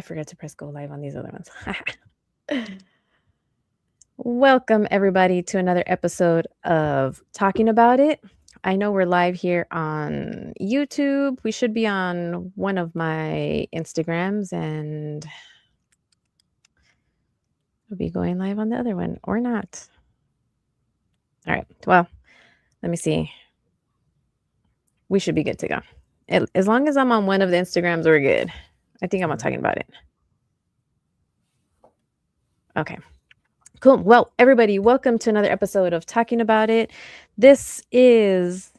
forgot to press go live on these other ones. Welcome, everybody, to another episode of Talking About It. I know we're live here on YouTube. We should be on one of my Instagrams, and we'll be going live on the other one, or not. All right. Well, let me see. We should be good to go. As long as I'm on one of the Instagrams, we're good. I think I'm not talking about it. Okay. Cool. Well, everybody, welcome to another episode of Talking About It. This is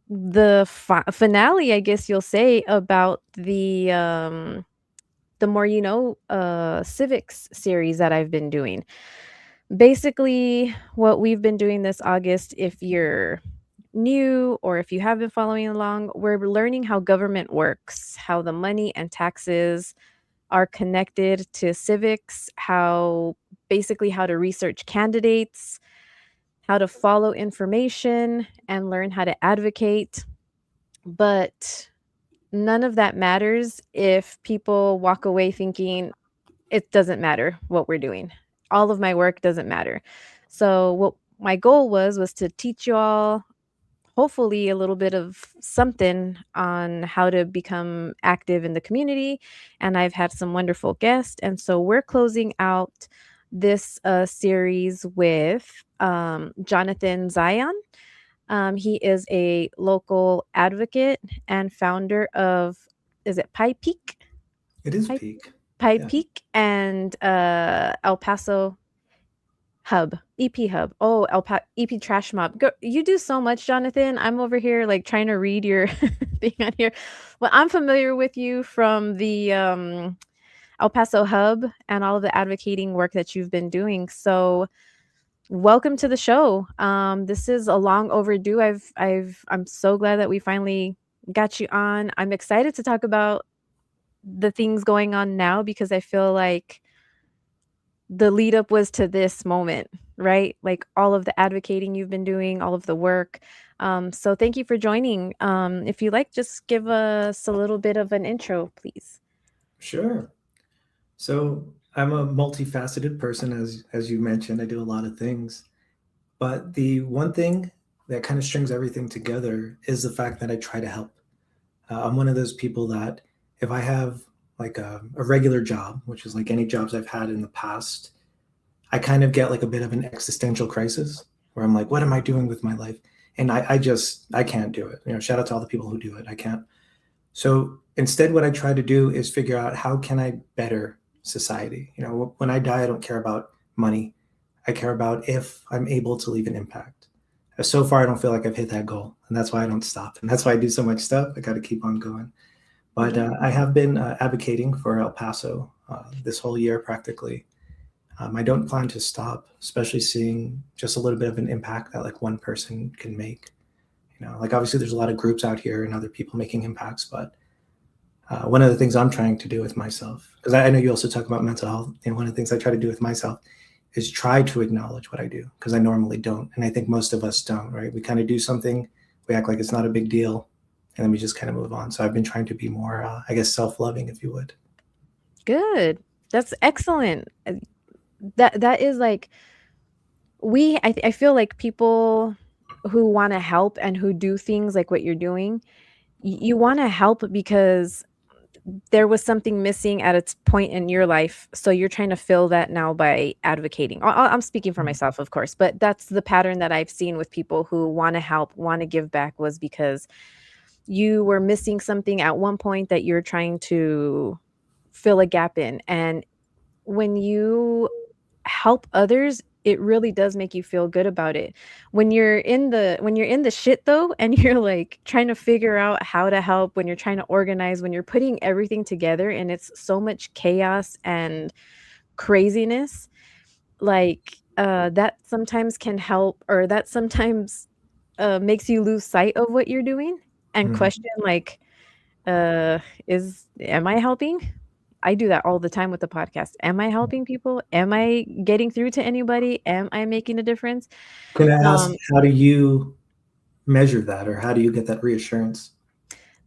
the finale, I guess you'll say, about the More You Know civics series that I've been doing. Basically, what we've been doing this August, if you're new or if you have been following along, we're learning how government works, how the money and taxes are connected to civics, how to research candidates, how to follow information, and learn how to advocate. But none of that matters if people walk away thinking it doesn't matter what we're doing. All of my work doesn't matter. So what my goal was to teach you all hopefully a little bit of something on how to become active in the community. And I've had some wonderful guests. And so we're closing out this series with Jonathan Zayan. He is a local advocate and founder of, is it Pie Peak? It is Peak. Pie Peak and El Paso Hub, EP Hub. Oh, EP Trash Mob. You do so much, Jonathan. I'm over here like trying to read your thing on here. Well, I'm familiar with you from the El Paso Hub and all of the advocating work that you've been doing. So welcome to the show. This is a long overdue. I'm so glad that we finally got you on. I'm excited to talk about the things going on now because I feel like the lead up was to this moment, right? Like all of the advocating you've been doing, all of the work. So thank you for joining. If you like, just give us a little bit of an intro, please. Sure. So I'm a multifaceted person, as you mentioned. I do a lot of things. But the one thing that kind of strings everything together is the fact that I try to help. I'm one of those people that if I have like a regular job, which is like any jobs I've had in the past, I kind of get like a bit of an existential crisis where I'm like, what am I doing with my life? And I can't do it. Shout out to all the people who do it. I can't. So instead, what I try to do is figure out how can I better society? When I die, I don't care about money. I care about if I'm able to leave an impact. So far, I don't feel like I've hit that goal, and that's why I don't stop. And that's why I do so much stuff. I got to keep on going. But I have been advocating for El Paso this whole year practically. I don't plan to stop, especially seeing just a little bit of an impact that like one person can make. Like obviously there's a lot of groups out here and other people making impacts, but one of the things I'm trying to do with myself, because I know you also talk about mental health, and one of the things I try to do with myself is try to acknowledge what I do, because I normally don't. And I think most of us don't, right? We kind of do something, we act like it's not a big deal, and then we just kind of move on. So I've been trying to be more, I guess, self-loving, if you would. Good. That's excellent. That is like, I feel like people who want to help and who do things like what you're doing, you want to help because there was something missing at its point in your life. So you're trying to fill that now by advocating. I'm speaking for myself, of course, but that's the pattern that I've seen with people who want to help, want to give back, was because you were missing something at one point that you're trying to fill a gap in. And when you help others, it really does make you feel good about it. When you're in the shit though, and you're like trying to figure out how to help, when you're trying to organize, when you're putting everything together and it's so much chaos and craziness, like that sometimes can help, or that sometimes makes you lose sight of what you're doing and question like, am I helping? I do that all the time with the podcast. Am I helping people? Am I getting through to anybody? Am I making a difference? Can I ask, how do you measure that, or how do you get that reassurance?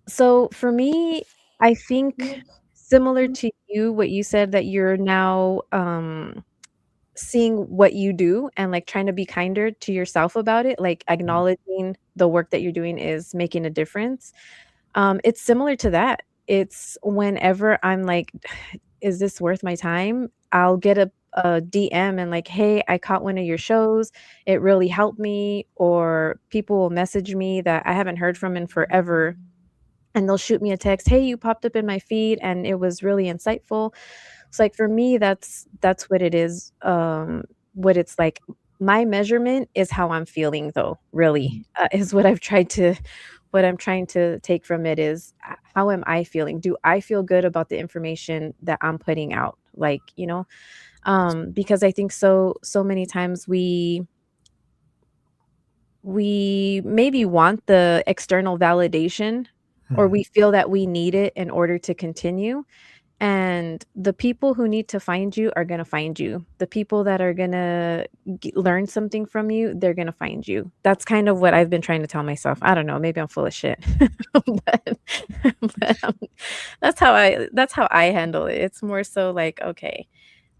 So for me, I think similar to you, what you said that you're now, seeing what you do and, like, trying to be kinder to yourself about it, like, acknowledging the work that you're doing is making a difference. It's similar to that. It's whenever I'm like, "Is this worth my time?" I'll get a DM and like, "Hey, I caught one of your shows. It really helped me," or people will message me that I haven't heard from in forever, and they'll shoot me a text, "Hey, you popped up in my feed and it was really insightful." It's like for me, that's what it is, what it's like. My measurement is how I'm feeling though, really, is what I'm trying to take from it is, how am I feeling? Do I feel good about the information that I'm putting out? Like, because I think so many times we maybe want the external validation, or Mhm. we feel that we need it in order to continue, and the people who need to find you are gonna find you. The people that are gonna learn something from you, they're gonna find you. That's kind of what I've been trying to tell myself. I don't know, maybe I'm full of shit, but that's how I handle it. It's more so like, okay,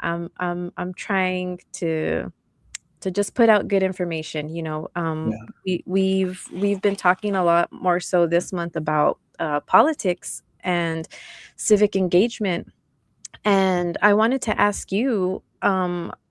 I'm trying to just put out good information. Yeah. We've been talking a lot more so this month about politics and civic engagement, and I wanted to ask you,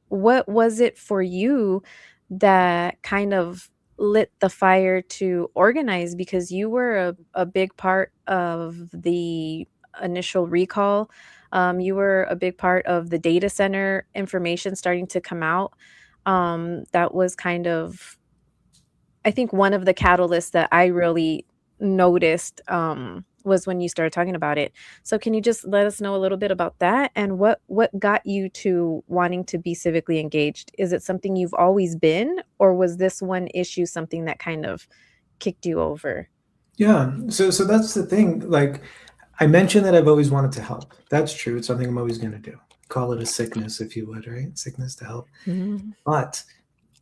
what was it for you that kind of lit the fire to organize? Because you were a big part of the initial recall. You were a big part of the data center information starting to come out. That was kind of, I think, one of the catalysts that I really noticed, was when you started talking about it. So can you just let us know a little bit about that and what got you to wanting to be civically engaged? Is it something you've always been, or was this one issue something that kind of kicked you over? Yeah. So that's the thing. Like I mentioned that I've always wanted to help. That's true. It's something I'm always going to do. Call it a sickness, if you would, right? Sickness to help. Mhm. But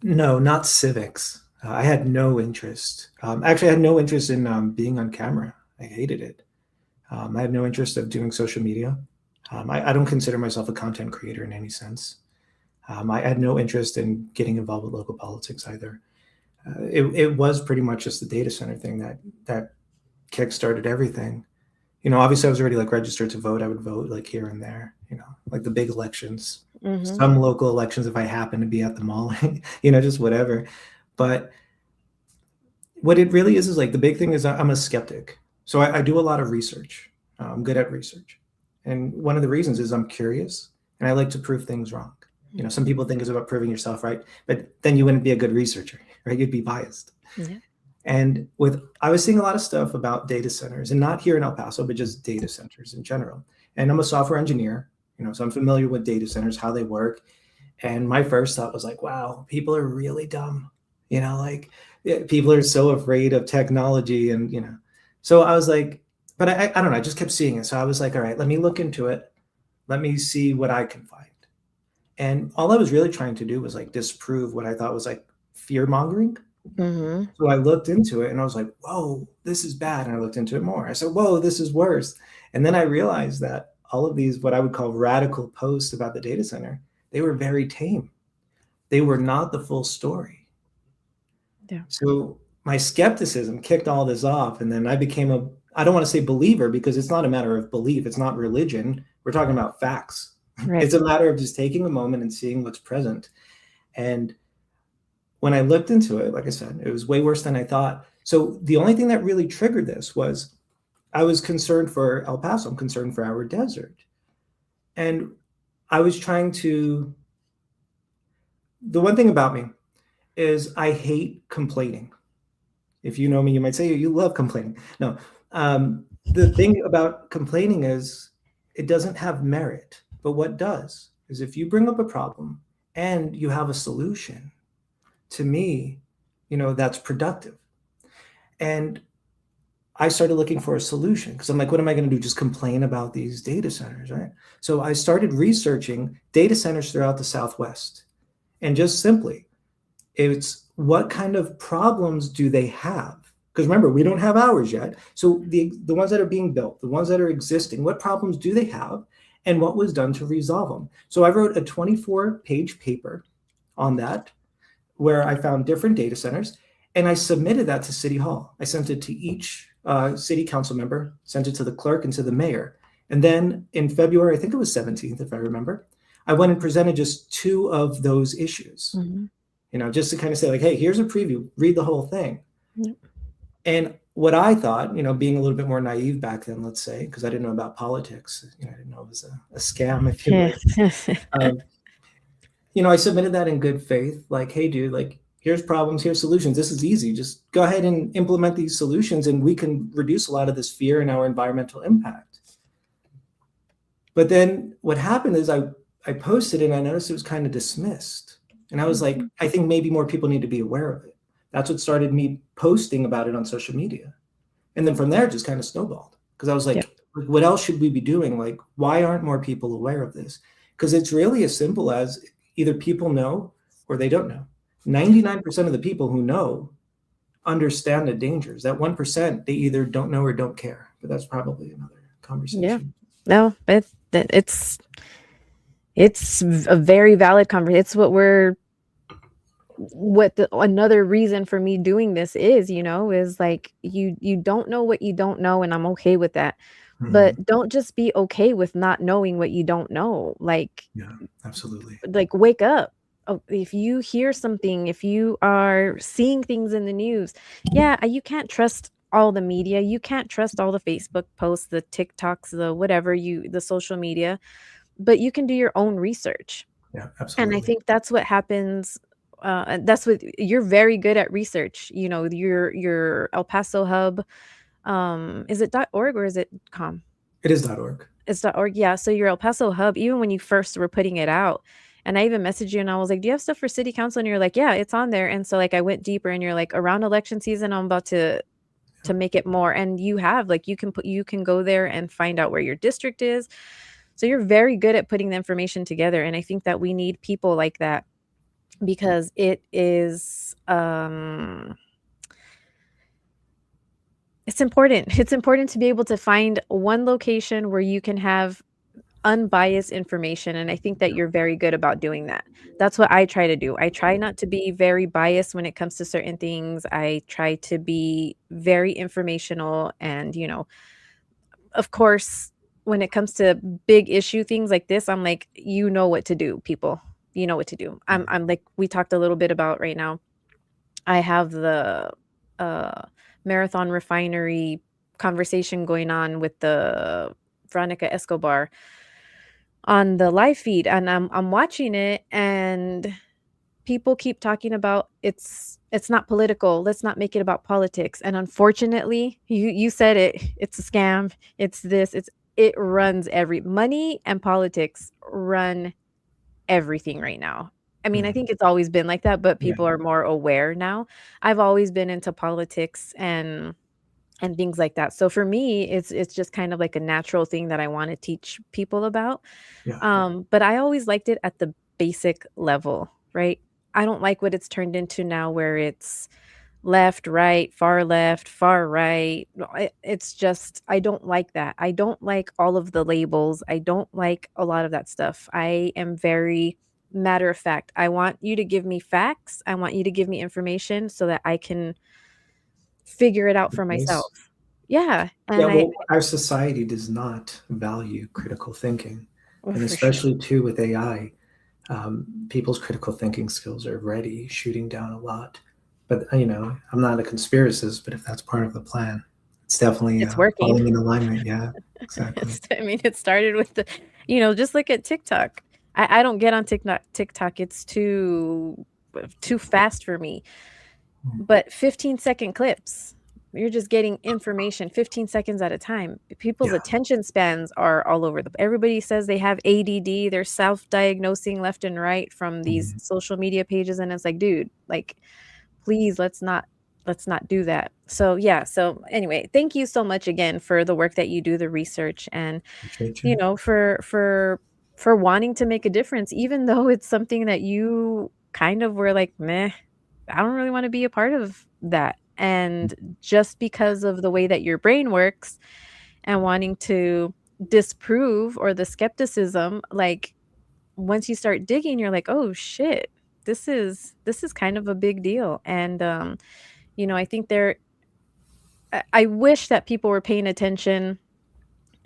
no, not civics. I had no interest. Actually, I had no interest in being on camera. I hated it. I had no interest of doing social media. I don't consider myself a content creator in any sense. I had no interest in getting involved with local politics either. It was pretty much just the data center thing that kickstarted everything. Obviously I was already like registered to vote. I would vote like here and there, like the big elections, Mhm. some local elections if I happen to be at the mall, just whatever. But what it really is like the big thing is I'm a skeptic. So I do a lot of research. I'm good at research. And one of the reasons is I'm curious and I like to prove things wrong. Some people think it's about proving yourself right, but then you wouldn't be a good researcher, right? You'd be biased. Yeah. And I was seeing a lot of stuff about data centers, and not here in El Paso, but just data centers in general. And I'm a software engineer, so I'm familiar with data centers, how they work. And my first thought was like, wow, people are really dumb. Like people are so afraid of technology, and so I was like, but I don't know, I just kept seeing it. So I was like, all right, let me look into it. Let me see what I can find. And all I was really trying to do was like disprove what I thought was like fear mongering. Mhm. So I looked into it and I was like, whoa, this is bad. And I looked into it more. I said, whoa, this is worse. And then I realized that all of these, what I would call radical posts about the data center, they were very tame. They were not the full story. Yeah. So my skepticism kicked all this off. And then I became I don't want to say believer because it's not a matter of belief. It's not religion. We're talking about facts. Right. It's a matter of just taking a moment and seeing what's present. And when I looked into it, like I said, it was way worse than I thought. So the only thing that really triggered this was I was concerned for El Paso. I'm concerned for our desert. And I was trying to, the one thing about me is I hate complaining. If you know me, you might say you love complaining. No, the thing about complaining is it doesn't have merit. But what does is if you bring up a problem and you have a solution, to me, that's productive. And I started looking for a solution because I'm like, what am I going to do? Just complain about these data centers, right? So I started researching data centers throughout the Southwest. And just simply, it's what kind of problems do they have? Because remember, we don't have ours yet. So the ones that are being built, the ones that are existing, what problems do they have, and what was done to resolve them? So I wrote a 24-page paper on that, where I found different data centers, and I submitted that to City Hall. I sent it to each city council member, sent it to the clerk and to the mayor. And then in February, I think it was 17th, if I remember, I went and presented just 2 of those issues, Mhm. just to kind of say like, hey, here's a preview, read the whole thing. Yep. And what I thought, being a little bit more naive back then, let's say, because I didn't know about politics, I didn't know it was a scam, if you Yeah. would. Um, I submitted that in good faith, like, hey, dude, like, here's problems, here's solutions. This is easy. Just go ahead and implement these solutions, and we can reduce a lot of this fear and our environmental impact. But then what happened is I posted it and I noticed it was kind of dismissed. And I was like, I think maybe more people need to be aware of it. That's what started me posting about it on social media. And then from there, it just kind of snowballed, because I was Yep. like, what else should we be doing? Like, why aren't more people aware of this? Because it's really as simple as either people know or they don't know. 99% of the people who know understand the dangers. That 1%, they either don't know or don't care. But that's probably another Yeah. conversation. No, it's a very valid conversation. It's another reason for me doing this is, is like you don't know what you don't know, and I'm okay with that. But Mhm. don't just be okay with not knowing what you don't know. Yeah, absolutely. Wake up. Oh, if you hear something, if you are seeing things in the news, yeah, you can't trust all the media. You can't trust all the Facebook posts, the TikToks, the social media, but you can do your own research. Yeah, And I absolutely. think that's what happens. And that's what you're very good at research. Your El Paso hub. Is it .org or is it .com? It is .org. It's .org, yeah, so your El Paso hub, even when you first were putting it out, and I even messaged you and I was like, "Do you have stuff for city council?" And you're like, "Yeah, it's on there." And so, I went deeper and you're like, "Around election season, I'm about to make it more." And you have, you can go there and find out where your district is. So you're very good at putting the information together, and I think that we need people like that because it's important. It's important to be able to find one location where you can have unbiased information, and I think that you're very good about doing that. That's what I try to do. I try not to be very biased when it comes to certain things. I try to be very informational and, of course, when it comes to big issue things like this, I'm like, you know what to do, people. You know what to do. I'm like we talked a little bit about right now. I have the uh marathon refinery conversation going on with the Veronica Escobar on the live feed, and I'm watching it, and people keep talking about it's not political. Let's not make it about politics. And unfortunately, you said it, it's a scam. It's this, it runs every money and politics run everything right now. I mean, I Mhm. think it's always been like that, but Yeah, people are more aware now. I've always been into politics and things like that. So for me, it's just kind of like a natural thing that I want to teach people about. yeah, But I always liked it at the basic level, right? I don't like what it's turned into now where it's left, far right. No, it's just, I don't like that. I don't like all of the labels. I don't like a lot of that stuff. I am very matter of fact. I want you to give me facts. I want you to give me information so that I can figure it out for yes. myself. Yeah. Yeah, And I, well, our society does not value critical thinking, oh, and for sure. especially too with AI, people's critical thinking skills are already shooting down a lot. But I'm not a conspiracist, but if that's part of the plan, it's definitely It's working. falling in alignment. Yeah, exactly. I mean, it started with just look at TikTok. I don't get on TikTok. It's too fast for me. But 15-second clips, you're just getting information 15 seconds at a time. People's Yeah. attention spans are all over everybody says they have ADD. They're self-diagnosing left and right from these Mhm. social media pages, and it's like, dude, like, please, let's not do that. So yeah, so anyway, thank you so much again for the work that you do, the research, and Appreciate you. for wanting to make a difference, even though it's something that you kind of were like, meh, I don't really want to be a part of that. And just because of the way that your brain works and wanting to disprove or the skepticism, like once you start digging, you're like, "Oh shit. This is kind of a big deal." And I think I wish that people were paying attention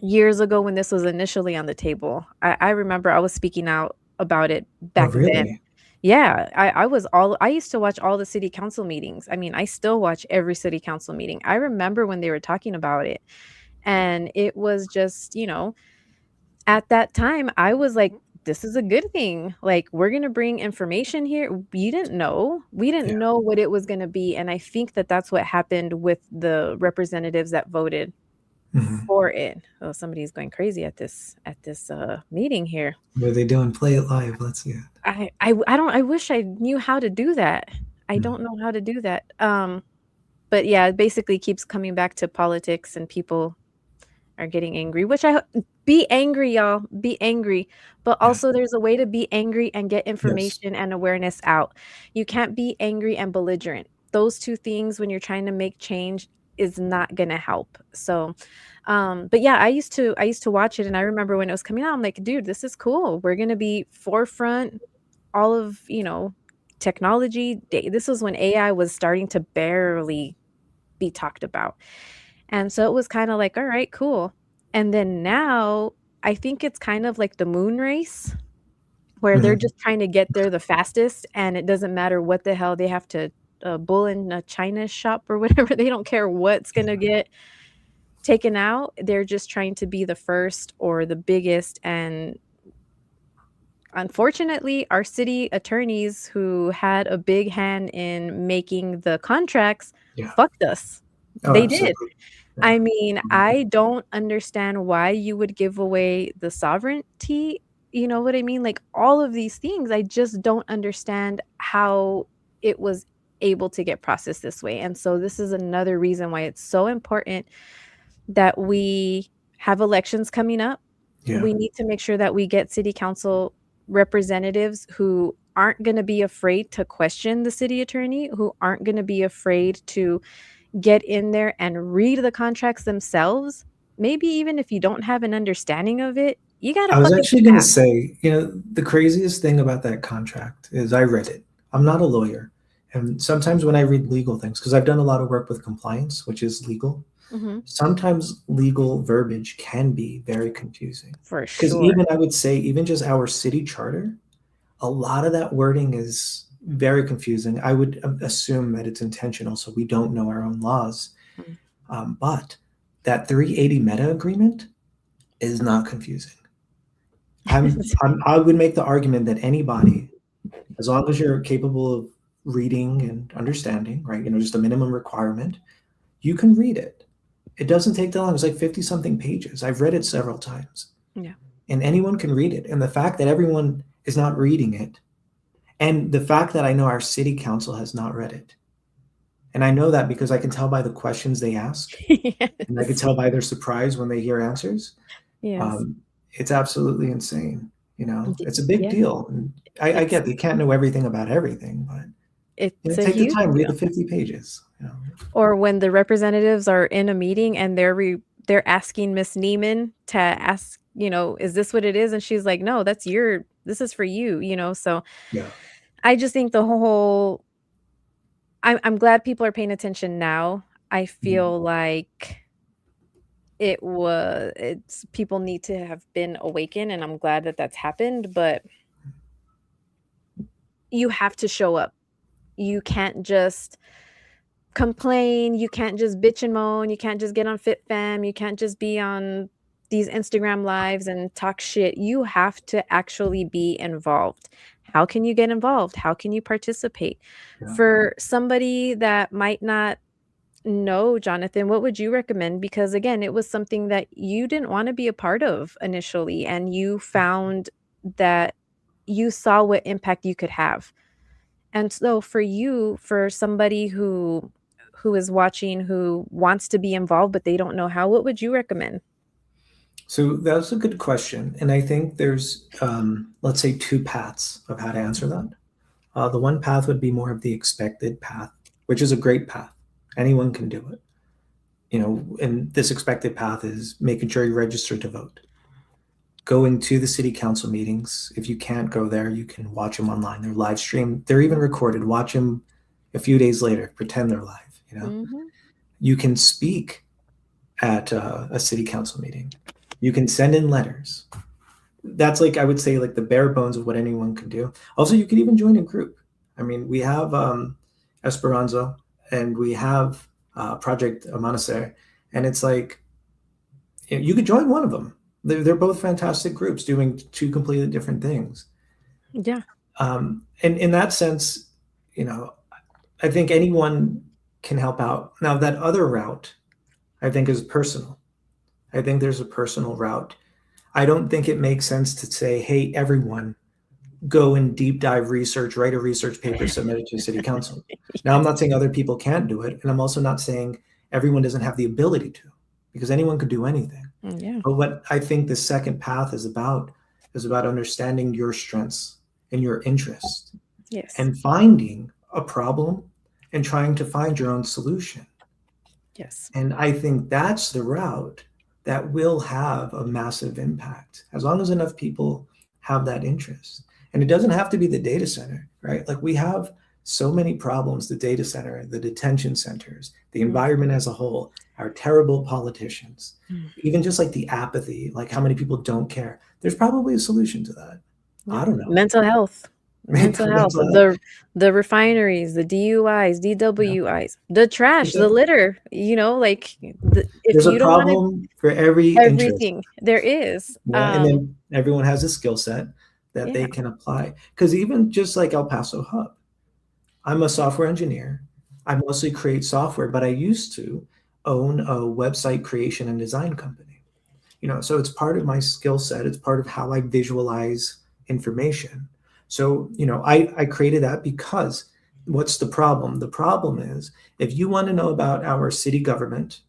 years ago when this was initially on the table. I remember I was speaking out about it Oh, back then. really? Yeah, I used to watch all the city council meetings. I mean, I still watch every city council meeting. I remember when they were talking about it, and it was just, at that time, I was like, "This is a good thing. Like, we're gonna bring information here." You didn't know. We didn't Yeah. know what it was gonna be, and I think that that's what happened with the representatives that voted Hmm. for it. Oh, somebody's going crazy at this, meeting here. What are they doing? Play it live. Let's see it. I don't I wish I knew how to do that. I Mm. don't know how to do that. But yeah, it basically keeps coming back to politics and people are getting angry, which be angry, y'all, be angry. But Yeah. also there's a way to be angry and get Yes. information and awareness out. You can't be angry and belligerent. Those 2 things when you're trying to make change is not gonna help. So, but yeah, I used to watch it and I remember when it was coming out, I'm like, "Dude, this is cool. We're gonna be forefront all of, technology." This was when AI was starting to barely be talked about. And so it was kinda like, "All right, cool." And then now, I think it's kind of like the moon race, where they're Hmm. just trying to get there the fastest, and it doesn't matter what the hell they have to, bull in a china shop or whatever, they don't care what's gonna Yeah. get taken out, they're just trying to be the first or the biggest, and unfortunately, our city attorneys who had a big hand in making the contracts Yeah. fucked us. Oh, They did. absolutely. Yeah. I mean, I don't understand why you would give away the sovereignty, you know what I mean? Like, all of these things, I just don't understand how it was able to get processed this way, and so this is another reason why it's so important that we have elections coming up. Yeah. We need to make sure that we get city council representatives who aren't gonna be afraid to question the city attorney, who aren't gonna be afraid to get in there and read the contracts themselves. Maybe even if you don't have an understanding of it, you gotta I was fucking actually going to ask. say, the craziest thing about that contract is I read it. I'm not a lawyer. And sometimes when I read legal things, because I've done a lot of work with compliance, which is legal, Mhm. sometimes legal verbiage can be very confusing. For Because sure. even I would say, even just our city charter, a lot of that wording is very confusing. I would assume that it's intentional, so we don't know our own laws. Mm. But that 380 meta agreement is not confusing. I would make the argument that anybody, as long as you're capable of reading and understanding, right? Just a minimum requirement, you can read it. It doesn't take that long. It's like 50 something pages. I've read it several times, Yeah. and anyone can read it. And the fact that everyone is not reading it, and the fact that I know our city council has not read it, and I know that because I can tell by the questions they ask, and I can Yes. tell by their surprise when they hear answers. Yes. Um, it's absolutely insane. D It's a big yeah. deal. And I It's get they can't know everything about everything, but it's a take the huge time, read deal. the 50 pages. Or when the representatives are in a meeting and they're asking Miss Neiman to ask, "Is this what it is?" And she's like, "No, this is for you," so Yeah. I just think the whole I'm glad people are paying attention now. I Mhm. feel like it's people need to have been awakened, and I'm glad that that's happened, but you have to show up. You can't just complain, you can't just bitch and moan, you can't just get on FitFam, you can't just be on these Instagram lives and talk shit. You have to actually be involved. How can you get involved? How can you participate? Yeah. For somebody that might not know, Jonathan, what would you recommend? Because again, it was something that you didn't want to be a part of initially, and you found that you saw what impact you could have. And so for you, for somebody who is watching, who wants to be involved, but they don't know how, what would you recommend? So that's a good question. And I think there's, let's say, two paths of how to answer that. The one path would be more of the expected path, which is a great path. Anyone can do it. And this expected path is making sure you register to vote, going to the city council meetings. If you can't go there, you can watch them online. They're live streamed. They're even recorded. Watch them a few days later. Pretend they're live. Mm-hmm. You can speak at a city council meeting. You can send in letters. That's I would say the bare bones of what anyone can do. Also, you can even join a group. I mean, we have Esperanza and we have Project Amanecer, and it's you could join one of them. They're both fantastic groups doing two completely different things. Yeah. And in that sense, I think anyone can help out. Now, that other route, I think, is personal. I think there's a personal route. I don't think it makes sense to say, hey, everyone, go and deep dive research, write a research paper, submit it to city council. Now, I'm not saying other people can't do it. And I'm also not saying everyone doesn't have the ability to, because anyone could do anything. Yeah. But what I think the second path is about understanding your strengths and your interests. Yes. And finding a problem and trying to find your own solution. Yes. And I think that's the route that will have a massive impact as long as enough people have that interest. And it doesn't have to be the data center, right? We have so many problems: the data center, the detention centers, the environment as a whole, our terrible politicians, even just the apathy, how many people don't care. There's probably a solution to that. I don't know. Mental health. The refineries, the DUIs, DWIs, the trash, the litter, if there's you a don't want problem for everything interest. There is. And then everyone has a skill set that they can apply. Because even just like El Paso Hub, I'm a software engineer. I mostly create software, but I used to own a website creation and design company. So it's part of my skill set. It's part of how I visualize information. So, I created that because what's the problem? The problem is, if you want to know about our city government,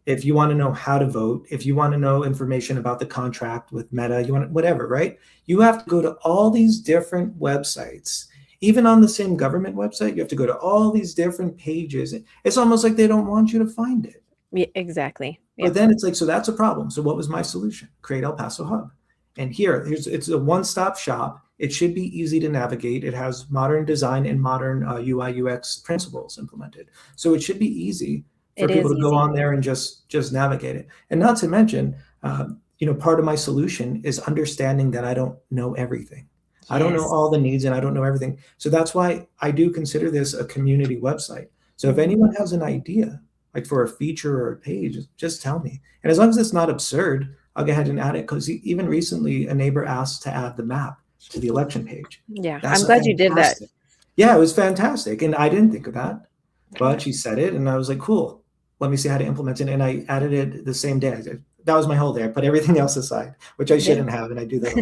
if you want to know how to vote, if you want to know information about the contract with Meta, you want whatever, right? You have to go to all these different websites. Even on the same government website, you have to go to all these different pages. It's almost like they don't want you to find it. Yeah, exactly. But then it's so that's a problem. So what was my solution? Create El Paso Hub. And it's a one-stop shop. It should be easy to navigate. It has modern design and modern UI UX principles implemented. So it should be easy for people to go on there and just navigate it. And not to mention, part of my solution is understanding that I don't know everything. Yes. I don't know all the needs and I don't know everything. So that's why I do consider this a community website. So if anyone has an idea, for a feature or a page, just tell me. And as long as it's not absurd, I'll go ahead and add it. Because even recently, a neighbor asked to add the map to the election page. Yeah, I'm glad you did that. Yeah, it was fantastic. And I didn't think of that. But she said it, and I was like, cool. Let me see how to implement it. And I added it the same day. That was my whole day. I put everything else aside, which I shouldn't have, and I do that a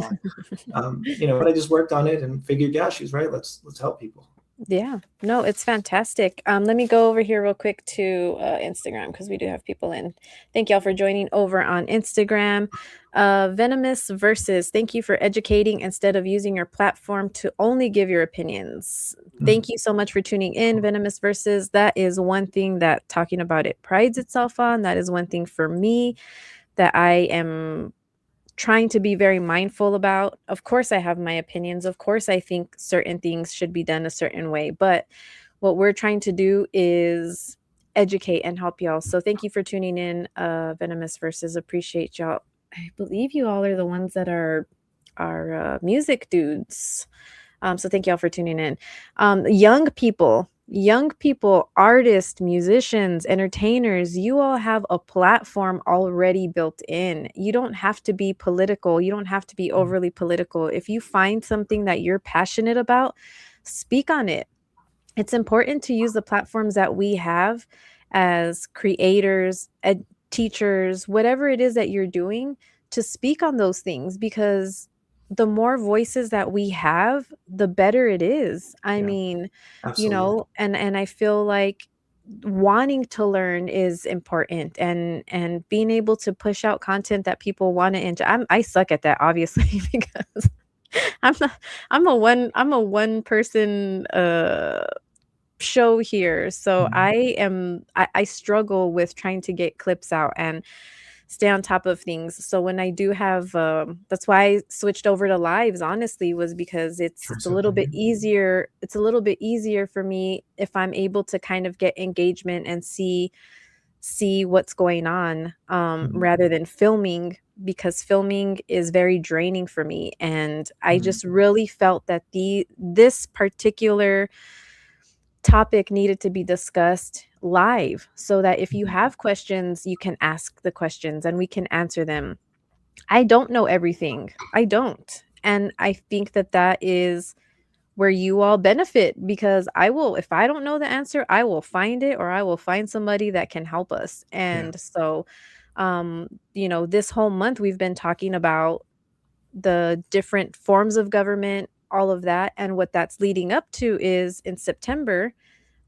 lot. But I just worked on it and figured, yeah, she's right. Let's help people. Yeah, no, it's fantastic. Let me go over here real quick to Instagram, because we do have people in. Thank y'all for joining over on Instagram. Venomous Versus, thank you for educating instead of using your platform to only give your opinions. Thank you so much for tuning in, Venomous Versus. That is one thing that Talking About It prides itself on. That is one thing for me that I am trying to be very mindful about. Of course, I have my opinions. Of course, I think certain things should be done a certain way. But what we're trying to do is educate and help y'all. So thank you for tuning in, Venomous Versus. Appreciate y'all. I believe you all are the ones that are music dudes. So thank y'all for tuning in. Young people, artists, musicians, entertainers, you all have a platform already built in. You don't have to be political. You don't have to be overly political. If you find something that you're passionate about, speak on it. It's important to use the platforms that we have as creators, teachers, whatever it is that you're doing, to speak on those things, because the more voices that we have, the better it is. I mean, absolutely. And I feel like wanting to learn is important, and being able to push out content that people want to enjoy. I suck at that, obviously, because I'm a one person show here. So Mhm. I struggle with trying to get clips out and stay on top of things. So when I do have that's why I switched over to lives, honestly, was because Try it's a little something bit new. easier. It's a little bit easier for me if I'm able to kind of get engagement and see what's going on, Mhm. rather than filming, because filming is very draining for me. And I Mhm. just really felt that this particular topic needed to be discussed live, so that if you Mhm. have questions, you can ask the questions and we can answer them. I don't know everything. I don't. And I think that that is where you all benefit, because if I don't know the answer, I will find it, or I will find somebody that can help us. Yeah. And so, this whole month we've been talking about the different forms of government, all of that. And what that's leading up to is in September,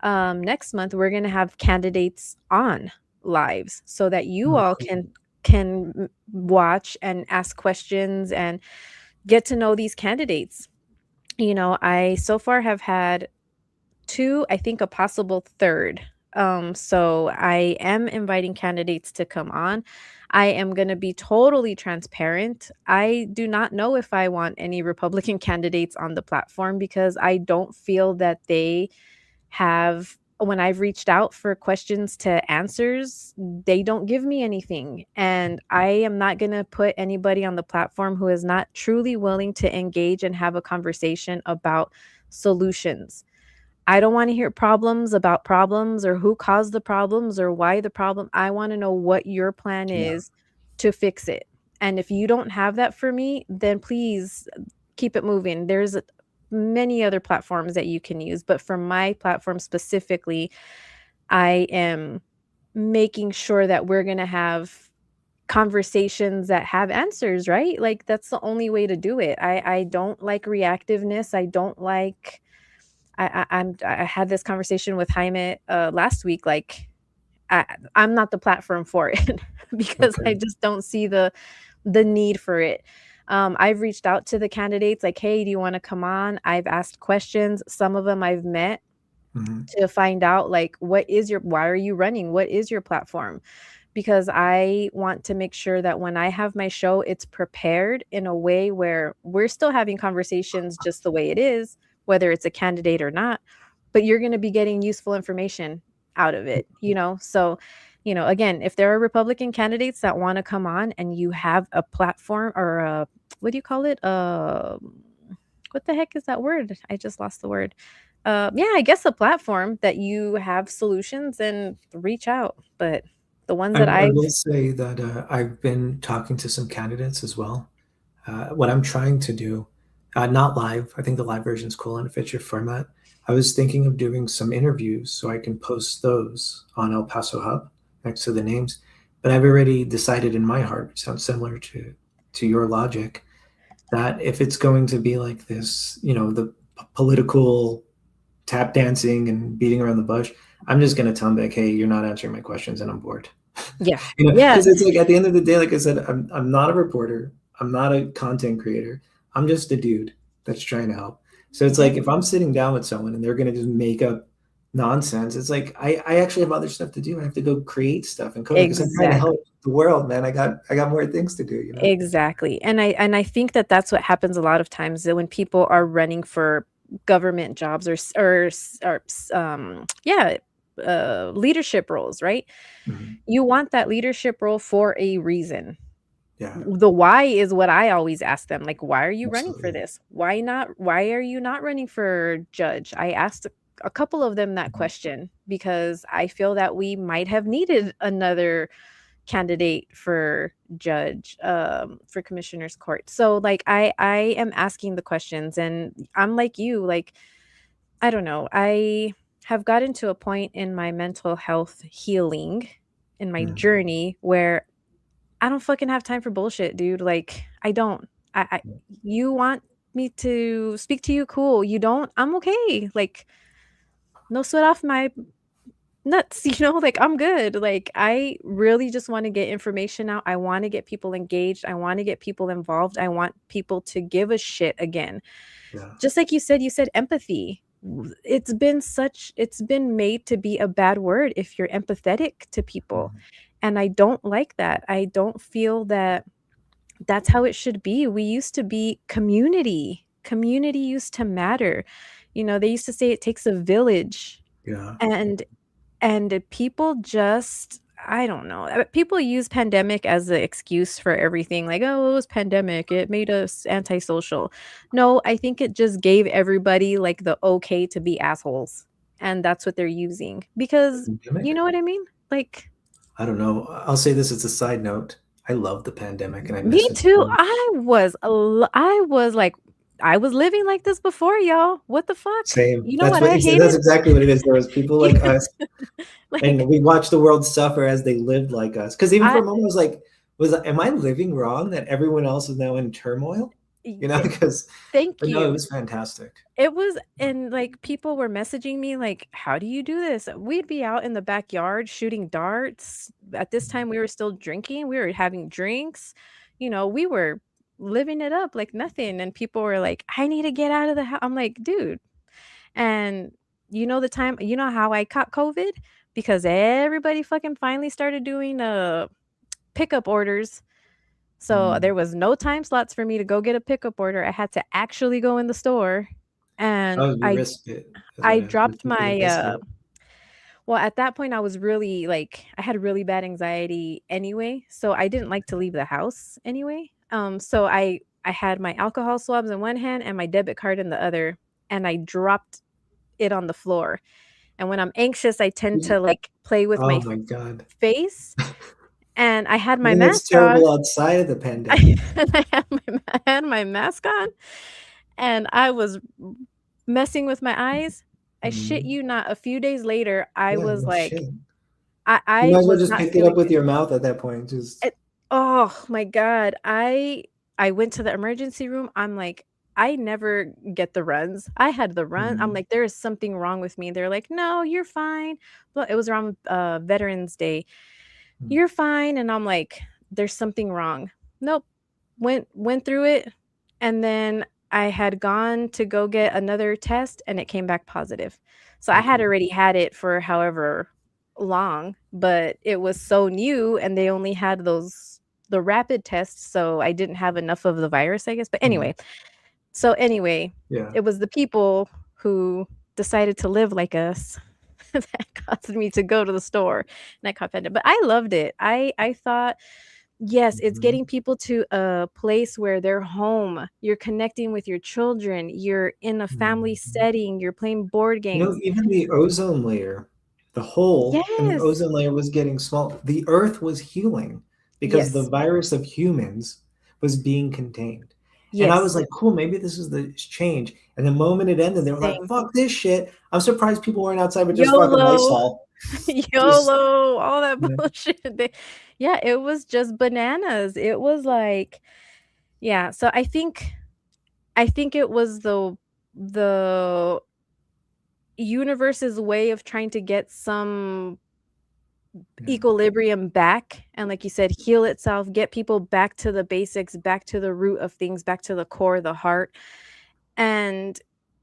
next month, we're going to have candidates on lives, so that you Oh, all cool. can watch and ask questions and get to know these candidates. I so far have had 2, I think a possible 3rd. So I am inviting candidates to come on. I am going to be totally transparent. I do not know if I want any Republican candidates on the platform, because I don't feel that they have, when I've reached out for questions to answers, they don't give me anything. And I am not going to put anybody on the platform who is not truly willing to engage and have a conversation about solutions. I don't want to hear problems about problems, or who caused the problems, or why the problem. I want to know what your plan Yeah. is to fix it. And if you don't have that for me, then please keep it moving. There's many other platforms that you can use, but for my platform specifically, I am making sure that we're going to have conversations that have answers, right? Like that's the only way to do it. I don't like reactiveness. I don't like I had this conversation with Jaime last week. Like I, I'm not the platform for it because I Okay. just don't see the need for it. I've reached out to the candidates like, hey, do you want to come on? I've asked questions. Some of them I've met Mhm. to find out like, why are you running? What is your platform? Because I want to make sure that when I have my show, it's prepared in a way where we're still having conversations just the way it is, whether it's a candidate or not, but you're going to be getting useful information out of it. So, again, if there are Republican candidates that want to come on and you have a platform, or what do you call it? What the heck is that word? I just lost the word. Yeah, I guess a platform that you have solutions, and reach out. But the ones that I I've will say that I've been talking to some candidates as well. What I'm trying to do, not live, I think the live version is cool and it fits your format. I was thinking of doing some interviews so I can post those on El Paso Hub next to the names. But I've already decided in my heart, which sounds similar to your logic, that if it's going to be like this, the political tap dancing and beating around the bush, I'm just going to tell them like, hey, you're not answering my questions and I'm bored. Yeah. Because Yeah, it's like at the end of the day, like I said, I'm not a reporter, I'm not a content creator, I'm just a dude that's trying to help. So it's yeah, like if I'm sitting down with someone and they're gonna just make up nonsense, it's like I actually have other stuff to do. I have to go create stuff and code because I'm trying to exactly. help the world, man. I got more things to do. Exactly. And I think that that's what happens a lot of times, that when people are running for government jobs, yeah, leadership roles, right? Mhm. You want that leadership role for a reason. Yeah, The why is what I always ask them. Like, why are you running for absolutely. this? Why are you not running for judge? I asked a couple of them that Mhm. question because I feel that we might have needed another candidate for judge, for commissioner's court. So like I am asking the questions, and I'm like you, like I don't know. I have gotten to a point in my mental health healing, in my Mhm. journey, where I don't fucking have time for bullshit, dude. Like, I don't. I You want me to speak to you, cool. You don't, I'm okay. Like, no sweat off my nuts, like I'm good. Like, I really just want to get information out. I want to get people engaged. I want to get people involved. I want people to give a shit again. Yeah. Just like you said empathy. it's been made to be a bad word if you're empathetic to people, Mhm. and I don't like that. I don't feel that that's how it should be. We used to be community. Community used to matter. They used to say it takes a village, Yeah. and people just I don't know. People use pandemic as an excuse for everything. Like, "Oh, it was pandemic. It made us antisocial." No, I think it just gave everybody, like, the okay to be assholes, and that's what they're using because you Pandemic? know what I mean? Like, I don't know. I'll say this as a side note. I love the pandemic and I me miss it so too. much. I was like, I was living like this before, y'all. What the fuck? Same. You know what I That's hated? exactly what it is. There was people Yeah, like us, and like, we watched the world suffer as they lived like us. Because even for I a moment, I was like, am I living wrong that everyone else is now in turmoil? y You know, because, thank but no, it you. was fantastic. It was and, like, people were messaging me like, "How do you do this?" We'd be out in the backyard shooting darts. At this time, we were still drinking, we were having drinks, we were living it up like nothing, and people were like, "I need to get out of the house." I'm like, "Dude." And you know how I caught COVID? Because everybody fucking finally started doing, pickup orders. So, Mm. there was no time slots for me to go get a pickup order. I had to actually go in the store, and Oh, you risked it. Is I what it is. dropped You took a my, risk. well, at that point, I was really, like I had really bad anxiety anyway, so I didn't like to leave the house anyway. So I had my alcohol swabs in one hand and my debit card in the other, and I dropped it on the floor. And when I'm anxious, I tend to, like, play with my Oh my God. face, and I had my And it's mask on. terrible outside of the I pandemic. and I had my mask on, and I was messing with my eyes. I shit Mhm. you not, a few days later, I Yeah, was no like, shit. You I might as well was just not pick it up feeling with good. your mouth at that point. Just It Oh my god, I went to the emergency room, I'm like, "I never get the runs." I had the run I'm mhm, like, "There is something wrong with me." They're like, "No, you're fine." Well, it was around, Veterans Day. mm, "You're fine," and I'm like, "There's something wrong." Nope. Went through it, and then I had gone to go get another test, and it came back positive. So I had okay. already had it for however long, but it was so new, and they only had the rapid tests, so I didn't have enough of the virus, I guess, but Mhm, anyway, yeah. it was the people who decided to live like us that caused me to go to the store, and I caught Panda, but I loved it. I thought, yes, it's Mhm. getting people to a place where they're home, you're connecting with your children, you're in a family Mhm. setting, you're playing board games. Even the ozone layer, the hole in the Yes. ozone layer was getting small. The Earth was healing because the Yes. virus of humans was being contained. And I was Yes. like, cool, maybe this is the change. And the moment it ended, they were like, Same. fuck this shit. I'm surprised people weren't outside with just fucking YOLO. Lysol. Just, YOLO, all that you know, bullshit. Yeah, it was just bananas. It was like yeah, so I think it was the universe's way of trying to get some yeah. equilibrium back and, like you said, heal itself, get people back to the basics, back to the root of things, back to the core, the heart, and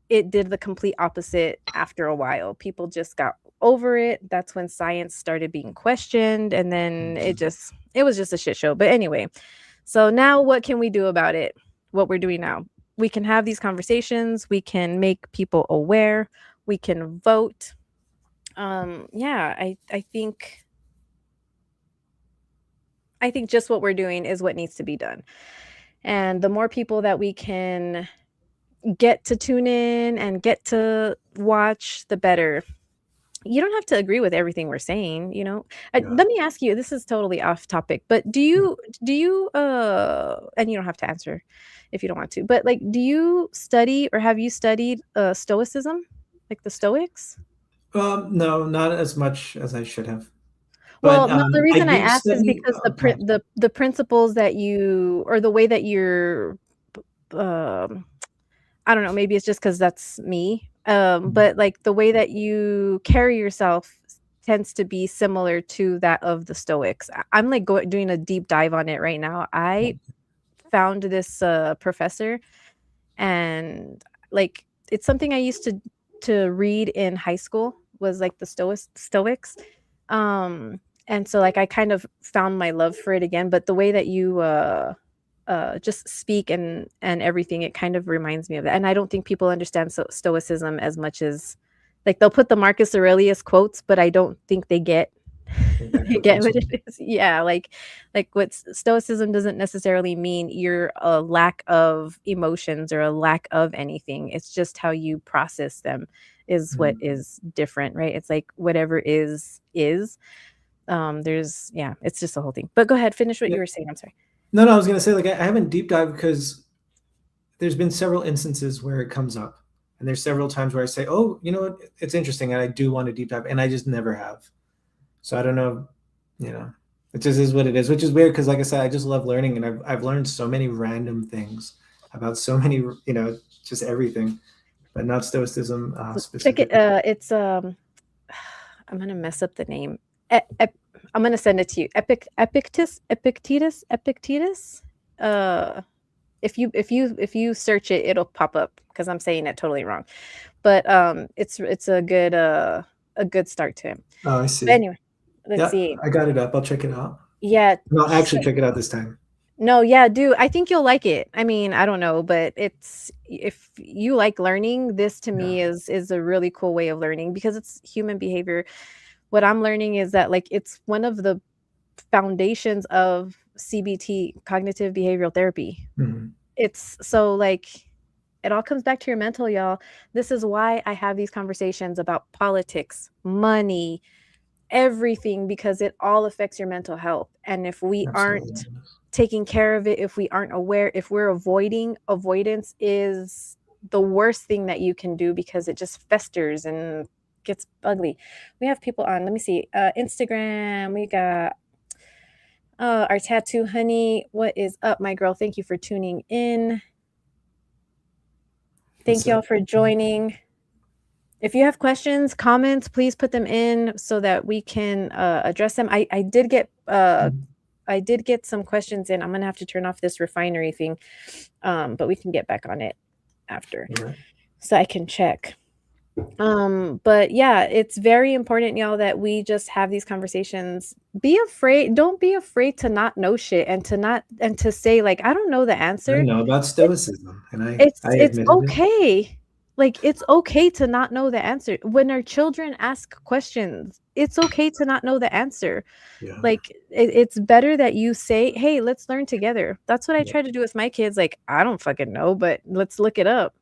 it did the complete opposite after a while. People just got over it. That's when science started being questioned, and then Mhm. it was just a shit show. But anyway, so now what can we do about it? What we're doing now. We can have these conversations, we can make people aware, we can vote. Yeah, I think just what we're doing is what needs to be done. And the more people that we can get to tune in and get to watch, the better. You don't have to agree with everything we're saying. Yeah. Let me ask you, this is totally off topic, but and you don't have to answer if you don't want to, but, like, do you study or have you studied, stoicism? Like the Stoics? No, not as much as I should have. But Well, no, the I reason I do asked is study. because the Go prin ahead. the principles that you or the way that you're, um I don't know, maybe it's just because that's me, but, like, the way that you carry yourself tends to be similar to that of the Stoics. I'm, like, doing a deep dive on it right now. I found this, professor, and, like, it's something I used to to read in high school was like the Stoics. And so like I kind of found my love for it again, but the way that you just speak and everything, it kind of reminds me of that. And I don't think people understand stoicism as much as like they'll put the Marcus Aurelius quotes, but I don't think they get The they actual get what principle. it is. Yeah, like what stoicism doesn't necessarily mean you're a lack of emotions or a lack of anything. It's just how you process them is what Mhm. is different, right? It's like whatever is. There's yeah, it's just the whole thing. But go ahead, finish what Yeah. you were saying. I'm sorry. No, no, I was gonna say like I haven't deep dived because there's been several instances where it comes up, and there's several times where I say, "Oh, you know what? It's interesting," and I do want to deep dive, and I just never have. So I don't know, you know, it just is what it is, which is weird because, like I said, I just love learning, and I've learned so many random things about so many, just everything, but not stoicism Check it. specifically. It's I'm gonna mess up the name. I'm gonna send it to you. Epictetus. Uh, if you search it, it'll pop up because I'm saying it totally wrong. But it's a good start to him. Oh, I But see. anyway, let's Yeah, see. I got it up. I'll check it out. Yeah. No, I'll So, actually check it out this time. no, yeah, do. I think you'll like it. I mean, I don't know, but it's if you like learning, this to Yeah. me is a really cool way of learning because it's human behavior. What I'm learning is that like it's one of the foundations of CBT, cognitive behavioral therapy. Mhm. It's so like it all comes back to your mental, y'all. This is why I have these conversations about politics, money, everything because it all affects your mental health. And if we Absolutely. aren't taking care of it, if we aren't aware, if we're avoiding, avoidance is the worst thing that you can do because it just festers and gets ugly. We have people on, let me see, Instagram, we got our tattoo honey. What is up, my girl? Thank you for tuning in. What's Thank up? y'all for joining. If you have questions, comments, please put them in so that we can address them. Mhm. I did get some questions in. I'm gonna have to turn off this refinery thing, but we can get back on it after, All right. so I can check. But yeah, it's very important, y'all, that we just have these conversations. Don't be afraid to not know shit and to say like I don't know the I answer. know about It's stoicism, and I it's admitted it. okay. Like, it's okay to not know the answer. When our children ask questions, it's okay to not know the answer. Yeah. Like, it's better that you say, "Hey, let's learn together." That's what I Yeah. try to do with my kids, like, "I don't fucking know, but let's look it up."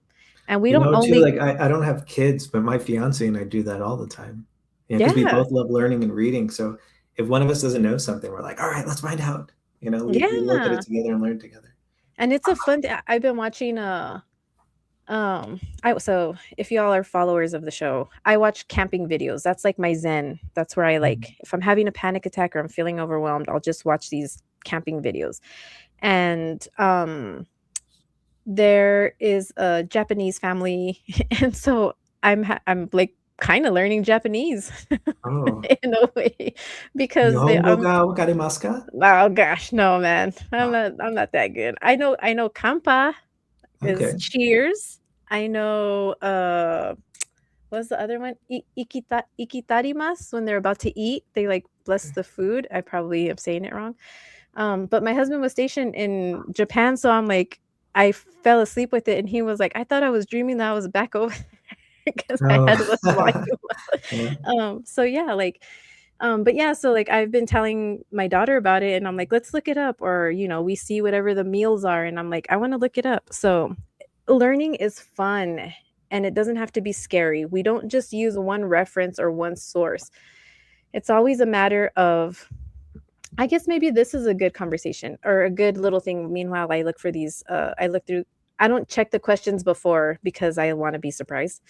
And we You don't know, too, only like I don't have kids, but my fiance and I do that all the time. Because we Yeah, both love learning and reading. So if one of us doesn't know something, we're like, all right, let's find out. We look at it yeah, together and learn together. and it's a fun I've been watching, I so if y'all are followers of the show, I watch camping videos. That's like my zen. That's where I Mhm. like if I'm having a panic attack or I'm feeling overwhelmed, I'll just watch these camping videos. And there is a Japanese family and so I'm like kind of learning Japanese Oh, in a way because they Nihongo ga wakarimasu ka? oh gosh, no man. Ah, I'm not that good. I know kampa is okay. cheers. I know what's the other one? Ikitarimas when they're about to eat, they like bless the food. I probably am saying it wrong. But my husband was stationed in Japan, so I'm like I fell asleep with it and he was like, I thought I was dreaming that I was back over because I Oh, had was watching. yeah. So yeah, like but yeah, so like I've been telling my daughter about it and I'm like, let's look it up or we see whatever the meals are and I'm like, I want to look it up. So learning is fun and it doesn't have to be scary. We don't just use one reference or one source. It's always a matter of I guess maybe this is a good conversation or a good little thing. Meanwhile, I look for these I look through I don't check the questions before because I want to be surprised.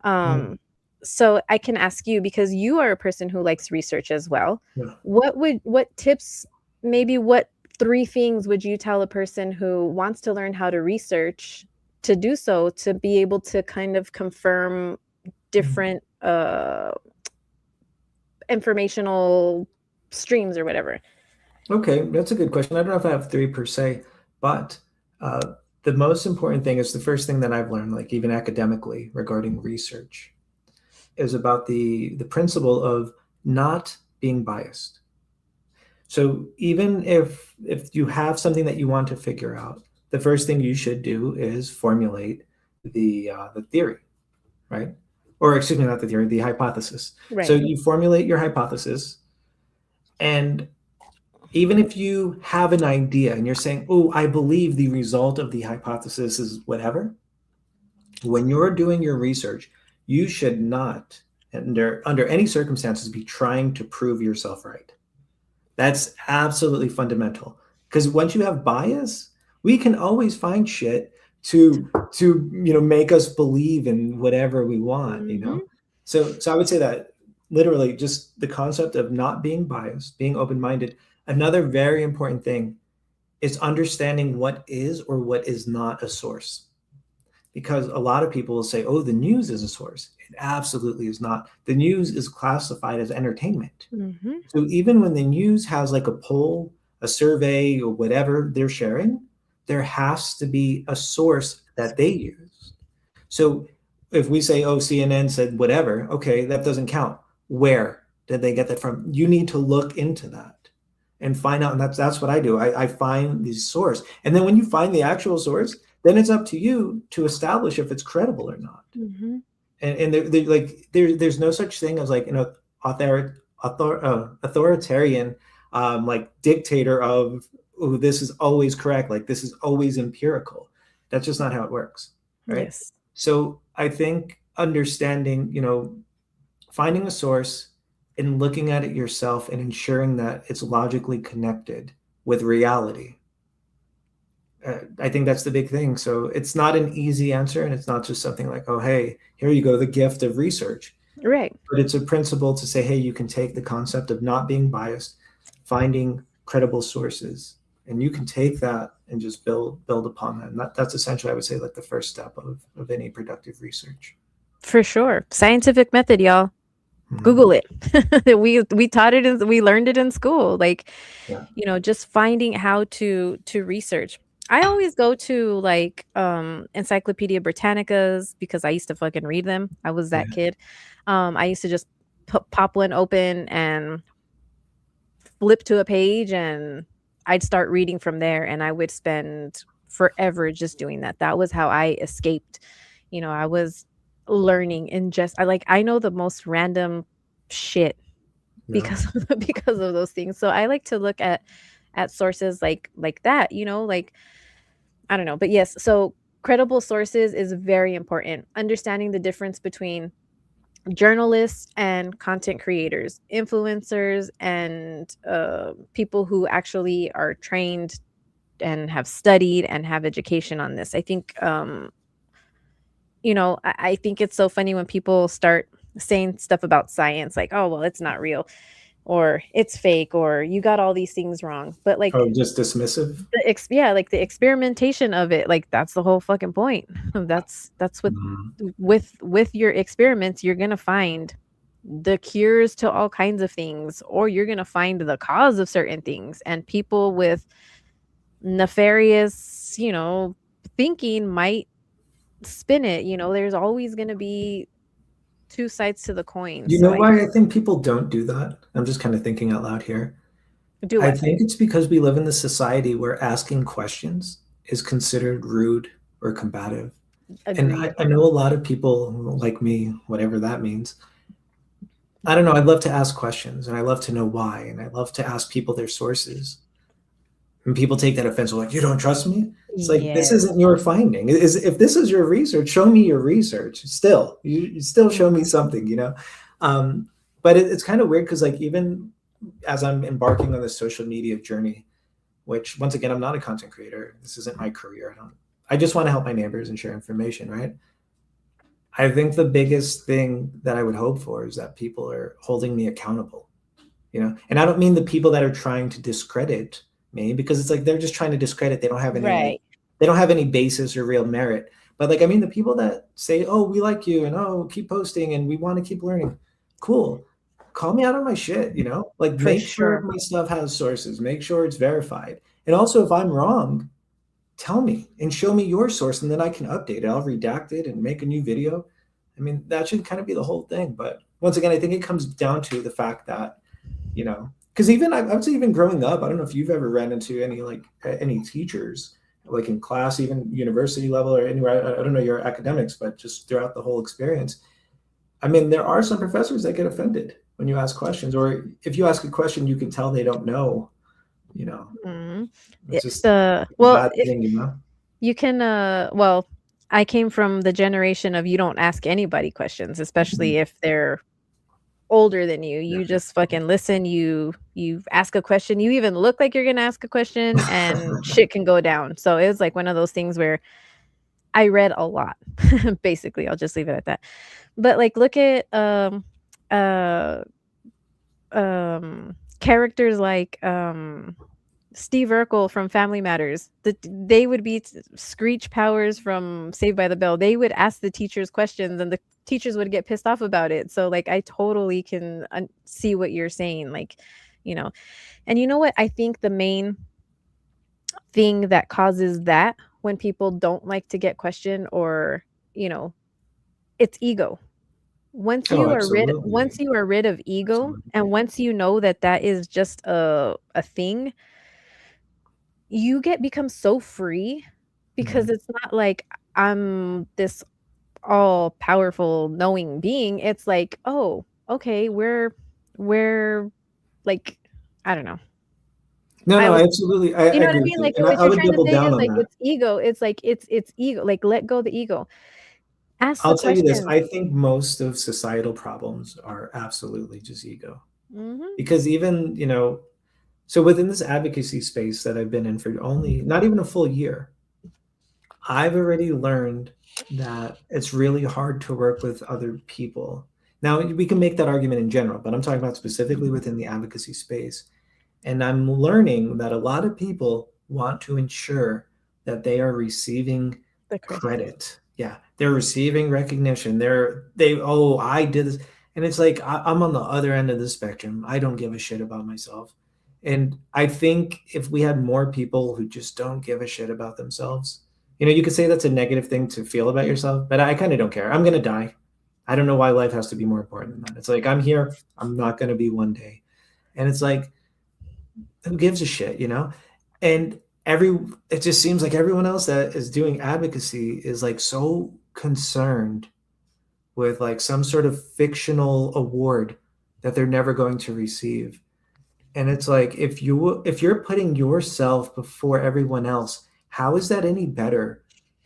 Mm, Um so I can ask you because you are a person who likes research as well. yeah. What tips maybe what three things would you tell a person who wants to learn how to research to do so to be able to kind of confirm Mm. different informational streams or whatever? Okay, that's a good question. I don't know if I have three per se, but uh, the most important thing is the first thing that I've learned, like even academically regarding research. is about the principle of not being biased. So even if you have something that you want to figure out, the first thing you should do is formulate the theory, right? Or excuse me, not the theory, the hypothesis. So Right. you formulate your hypothesis, and even if you have an idea and you're saying, "Oh, I believe the result of the hypothesis is whatever," when you're doing your research, you should not, under any circumstances, be trying to prove yourself right. That's absolutely fundamental. Because once you have bias, we can always find shit to make us believe in whatever we want. Mhm. So I would say that literally just the concept of not being biased, being open-minded. Another very important thing is understanding what is or what is not a source. Because a lot of people will say, oh, the news is a source. It absolutely is not. The news is classified as entertainment. Mhm. So even when the news has like a poll, a survey, or whatever they're sharing, there has to be a source that they use. So if we say, oh, CNN said whatever, okay, that doesn't count. Where did they get that from? You need to look into that and find out. And that's what I do. I find the source. And then when you find the actual source, then it's up to you to establish if it's credible or not. Mhm. And there's no such thing as like authoritarian like dictator of, oh, this is always correct, like this is always empirical. That's just not how it works, right? Yes. So I think understanding, finding a source and looking at it yourself and ensuring that it's logically connected with reality. I think that's the big thing. So it's not an easy answer, and it's not just something like, oh, hey, here you go, the gift of research. Right. But it's a principle to say, hey, you can take the concept of not being biased, finding credible sources, and you can take that and just build upon that. And that's essentially, I would say, like the first step of any productive research. For sure. Scientific method, y'all. Mhm. Google it. We taught it we learned it in school. Like, Yeah. just finding how to research. I always go to like Encyclopedia Britannicas because I used to fucking read them. I was that Yeah. kid. I used to just pop one open and flip to a page, and I'd start reading from there, and I would spend forever just doing that. That was how I escaped. I was learning and I know the most random shit Yeah. because because of those things. So I like to look at sources like that, like I don't know. But yes, so credible sources is very important. Understanding the difference between journalists and content creators, influencers, and people who actually are trained and have studied and have education on this. I think, I think it's so funny when people start saying stuff about science like, oh, well, it's not real or it's fake or you got all these things wrong. But Oh, like just dismissive. yeah, like the experimentation of it, like that's the whole fucking point. That's what Mhm. with your experiments, you're gonna find the cures to all kinds of things, or you're gonna find the cause of certain things. And people with nefarious, thinking might spin it. There's always gonna be two sides to the coin. You So know I why I think people don't do that? I'm just kind of thinking out loud here. do I what? think it's because we live in this society where asking questions is considered rude or combative. And I, Agreed. I know a lot of people like me, whatever that means. I don't know. I love to ask questions and I love to know why. And I love to ask people their sources. And people take that offense, like, you don't trust me? It's like, this Yes. isn't your finding. If this is your research, show me your research. Still, you still show me something. Um, but it's kind of weird because, like, even as I'm embarking on this social media journey, which once again, I'm not a content creator. This isn't my career. I just want to help my neighbors and share information, right? I think the biggest thing that I would hope for is that people are holding me accountable. And I don't mean the people that are trying to discredit me, because it's like they're just trying to discredit. Right. They don't have any basis or real merit. But like, I mean, the people that say, oh, we like you and oh, keep posting and we want to keep learning. Cool. Call me out on my shit. Like, For make sure sure. my stuff has sources, make sure it's verified. And also, if I'm wrong, tell me and show me your source, and then I can update it. I'll redact it and make a new video. I mean, that should kind of be the whole thing. But once again, I think it comes down to the fact that, you know, because even I would say even growing up, I don't know if you've ever ran into any like any teachers like in class, even university level or anywhere. I don't know your academics, but just throughout the whole experience. I mean, there are some professors that get offended when you ask questions, or if you ask a question, you can tell they don't know. You know, Mhm. it's just a Well, bad if thing. You know. you can, well, I came from the generation of you don't ask anybody questions, Mhm. especially if they're older than you. You Yeah. just fucking listen, you ask a question, you even look like you're gonna ask a question, and shit can go down. So it was like one of those things where I read a lot. Basically, I'll just leave it at that. But, like, look at, uh, characters like, Steve Urkel from Family Matters. They would be Screech Powers from Saved by the Bell. They would ask the teachers questions, and the teachers would get pissed off about it. So, like, I totally can see what you're saying. Like, you know, and you know what? I think the main thing that causes that when people don't like to get questioned, or, you know, it's ego. Oh, absolutely, Once you are rid of ego, absolutely. and once you know that that is just a thing, you become so free, because Mhm. it's not like I'm this all powerful knowing being. It's like, "Oh, okay, we're like, I don't know." No, I no, was absolutely. You I know what I agree with mean? you, Like, and what I you're would trying to double say down is, on like, that. it's ego. It's like, it's ego. Like, let go the ego. Ask the I'll tell you this, questions. I think most of societal problems are absolutely just ego. Mhm. Because even, you know, so within this advocacy space that I've been in for only not even a full year, I've already learned that it's really hard to work with other people. Now, we can make that argument in general, but I'm talking about specifically within the advocacy space. And I'm learning that a lot of people want to ensure that they are receiving The credit. credit. Yeah, they're receiving recognition. Oh, I did this. And it's like I'm on the other end of the spectrum. I don't give a shit about myself. And I think if we had more people who just don't give a shit about themselves, you know, you could say that's a negative thing to feel about yourself, but I kind of don't care. I'm going to die. I don't know why life has to be more important than that. It's like I'm here. I'm not going to be one day. And it's like, who gives a shit, you know? And every it just seems like everyone else that is doing advocacy is like so concerned with like some sort of fictional award that they're never going to receive. And it's like if you're putting yourself before everyone else, how is that any better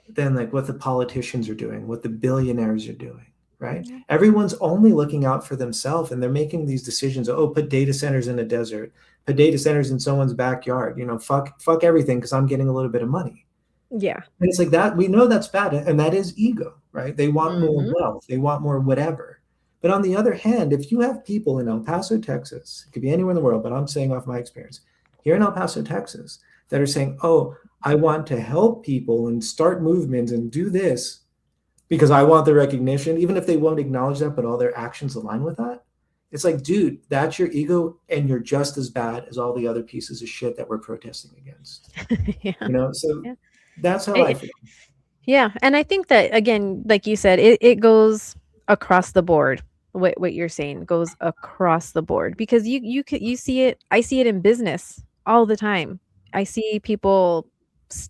than like what the politicians are doing, what the billionaires are doing, right? Yeah. Everyone's only looking out for themselves and they're making these decisions. Oh, put data centers in a desert, put data centers in someone's backyard, you know, fuck everything because I'm getting a little bit of money. Yeah. And it's like that, we know that's bad, and that is ego, right? They want more Mhm. wealth, they want more whatever. But on the other hand, if you have people in El Paso, Texas, it could be anywhere in the world, but I'm saying off my experience, here in El Paso, Texas, that are saying, oh, I want to help people and start movements and do this because I want the recognition, even if they won't acknowledge that, but all their actions align with that. It's like, dude, that's your ego, and you're just as bad as all the other pieces of shit that we're protesting against. Yeah. You know, so Yeah. that's how I Eh, feel. yeah, and I think that, again, like you said, it goes across the board. What you're saying goes across the board, because you see it. I see it in business all the time. I see people. s-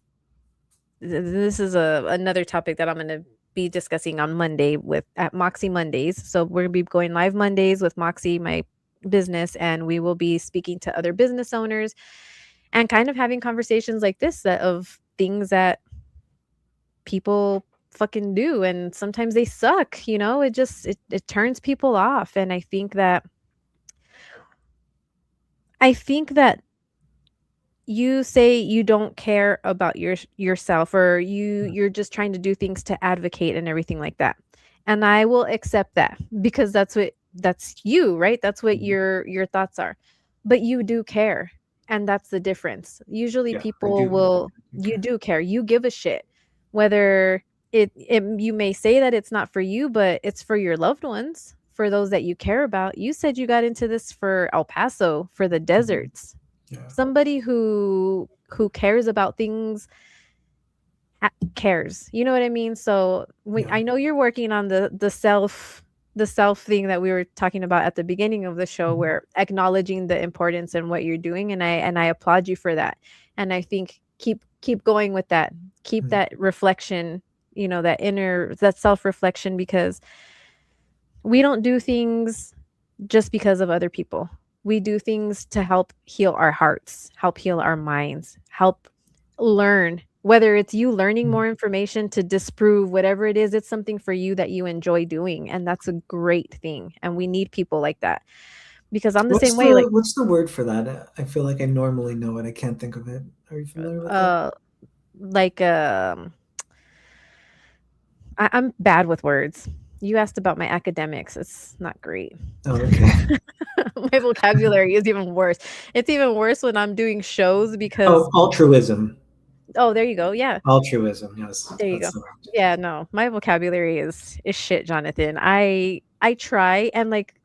This is another topic that I'm going to be discussing on Monday with at Moxie Mondays. So we're going to be going live Mondays with Moxie, my business, and we will be speaking to other business owners and kind of having conversations like this, that of things that people fucking do, and sometimes they suck. It turns people off. And I think that you say you don't care about yourself, or you're just trying to do things to advocate and everything like that, and I will accept that, because that's you, right? That's what Mhm. your thoughts are. But you do care, and that's the difference. Usually Yeah, I people do. will You Okay. do care, you give a shit, whether you may say that it's not for you, but it's for your loved ones, for those that you care about. You said you got into this for El Paso, for the Mhm. deserts. Yeah. Somebody who cares about things cares. You know what I mean? So when Yeah. I know you're working on the self thing that we were talking about at the beginning of the show, Mhm. where acknowledging the importance and what you're doing, and I applaud you for that. And I think keep going with that. Keep Mm. that reflection, that self-reflection, because we don't do things just because of other people. We do things to help heal our hearts, help heal our minds, help learn. Whether it's you learning Mm. more information to disprove whatever it is, it's something for you that you enjoy doing. And that's a great thing. And we need people like that, because I'm the What's same way. the Like, what's the word for that? I feel like I normally know it. I can't think of it. Are you familiar with that? uh, like, I'm bad with words. You asked about my academics. It's not great. Oh, okay. My vocabulary is even worse. It's even worse when I'm doing shows because Oh, altruism. oh, there you go. Yeah. Altruism. Yes, There you that's go. the word. Yeah, no. My vocabulary is shit, Jonathan. I try, and like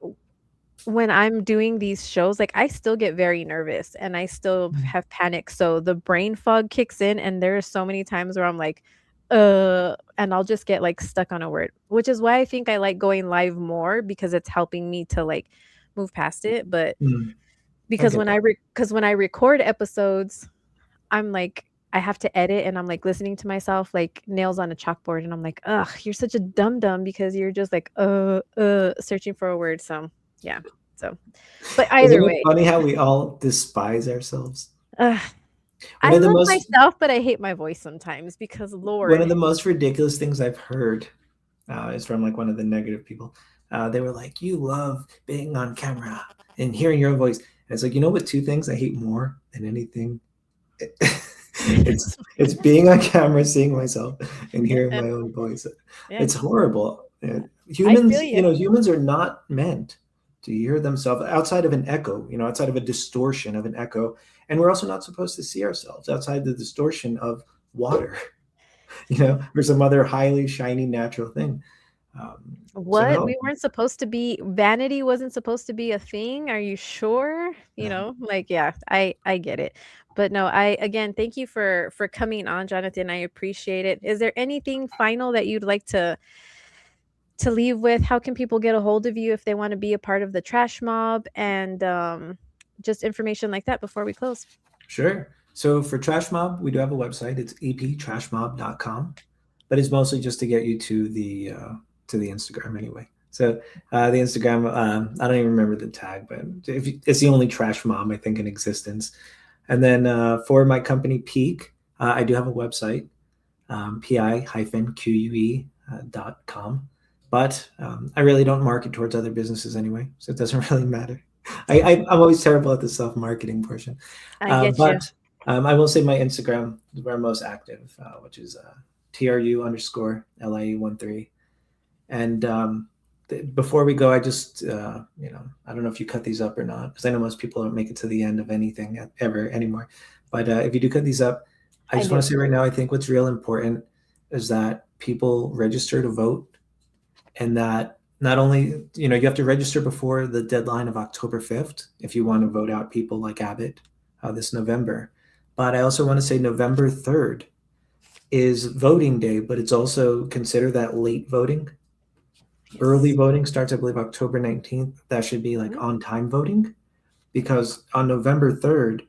when I'm doing these shows, like I still get very nervous and I still Mm. have panic. So the brain fog kicks in, and there are so many times where I'm like, and I'll just get like stuck on a word, which is why I think I like going live more, because it's helping me to like move past it. But Mm. I because get that. when I record episodes, I'm like, I have to edit, and I'm like listening to myself like nails on a chalkboard, and I'm like, ugh, you're such a dum dum, because you're just like searching for a word. So yeah. So but Isn't either it way, funny how we all despise ourselves? ugh, One I of the love most myself, but I hate my voice sometimes, because one of Lord. the most ridiculous things I've heard is from like one of the negative people. They were like, "You love being on camera and hearing your own voice." And it's like, you know what? Two things I hate more than anything. It's being on camera, seeing myself, and Yeah, hearing my own voice. yeah, It's horrible. I feel Humans, you. humans are not meant to hear themselves outside of an echo. Outside of a distortion of an echo, and we're also not supposed to see ourselves outside the distortion of water. Or some other highly shiny natural thing. So What? no, We weren't supposed to be vanity wasn't supposed to be a thing? Are you sure? Like, yeah, I get it. But no, I again, thank you for coming on, Jonathan. I appreciate it. Is there anything final that you'd like to leave with? How can people get a hold of you if they want to be a part of the trash mob, and just information like that before we close? sure. So for Trash Mob, we do have a website. It's eptrashmob.com, but it's mostly just to get you to the Instagram anyway. So the Instagram, I don't even remember the tag, but it's the only trash mob I think in existence. And then for my company Peak, I do have a website, pi-que.com. But I really don't market towards other businesses anyway, so it doesn't really matter. I'm always terrible at the self marketing portion. I get you. But I will say my Instagram is where I'm most active, which is TRU_LIE13. And before we go, I just, I don't know if you cut these up or not, because I know most people don't make it to the end of anything ever anymore. But if you do cut these up, I I just want do. to say right now, I think what's real important is that people register to vote, and that not only, you have to register before the deadline of October 5th if you want to vote out people like Abbott this November. But I also want to say November 3rd is voting day, but it's also considered that late voting. Early Yes. voting starts, I believe, October 19th. That should be like Mhm. on time voting, because on November 3rd,